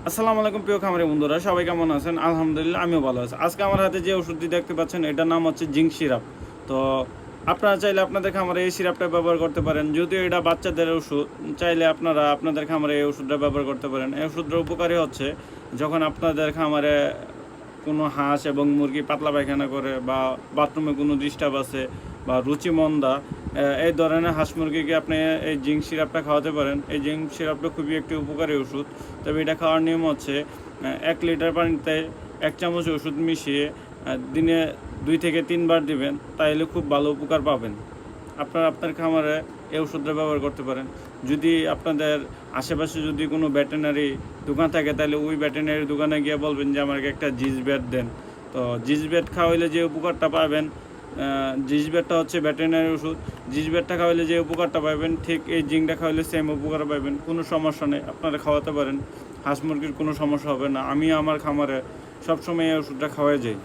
আসসালামু আলাইকুম প্রিয় খামারি বন্ধুরা, সবাই কেমন আছেন? আলহামদুলিল্লাহ, আমিও ভালো আছি। আজকে আমার হাতে যে ওষুধটি দেখতে পাচ্ছেন, এটার নাম হচ্ছে জিঙ্ক সিরাপ। তো আপনারা চাইলে আপনাদের খামারে এই সিরাপটা ব্যবহার করতে পারেন। যদিও এটা বাচ্চাদের ওষুধ, চাইলে আপনারা আপনাদের খামারে এই ওষুধটা ব্যবহার করতে পারেন। এই ওষুধটার উপকারী হচ্ছে যখন আপনাদের খামারে কোনো হাঁস এবং মুরগি পাতলা পায়খানা করে, বা বাথরুমে কোনো ডিস্টার্ব আছে, বা রুচিমন্দা, এই ধরনের হাঁস মুরগিকে আপনি এই জিঙ্ক সিরাপটা খাওয়াতে পারেন। এই জিঙ্ক সিরাপটা খুবই একটি উপকারী ওষুধ। তবে এটা খাওয়ার নিয়ম হচ্ছে 1 লিটার পানিতে 1 চামচ ওষুধ মিশিয়ে দিনে 2 থেকে 3 বার দিবেন, তাইলে খুব ভালো উপকার পাবেন। আপনারা আপনার খামারে এই ওষুধটা ব্যবহার করতে পারেন। যদি আপনাদের আশেপাশে যদি কোনো ভেটেরিনারি দোকান থাকে, তাহলে ওই ভেটেরিনারি দোকানে গিয়ে বলবেন যে আমাকে একটা জিজব্যাট দেন। তো জিজব্যাট খাওয়াইলে যে উপকারটা পাবেন, জিজব্যাটটা হচ্ছে ভেটেরিনারি ওষুধ। জিজব্যাটটা খাওয়াইলে যে উপকারটা পাবেন, ঠিক এই জিঙ্কটা খাওয়াইলে সেম উপকার পাবেন। কোনো সমস্যা নেই, আপনারা খাওয়াতে পারেন। হাঁস মুরগির কোনো সমস্যা হবে না। আমি আমার খামারে সবসময় এই ওষুধটা খাওয়াই যাই।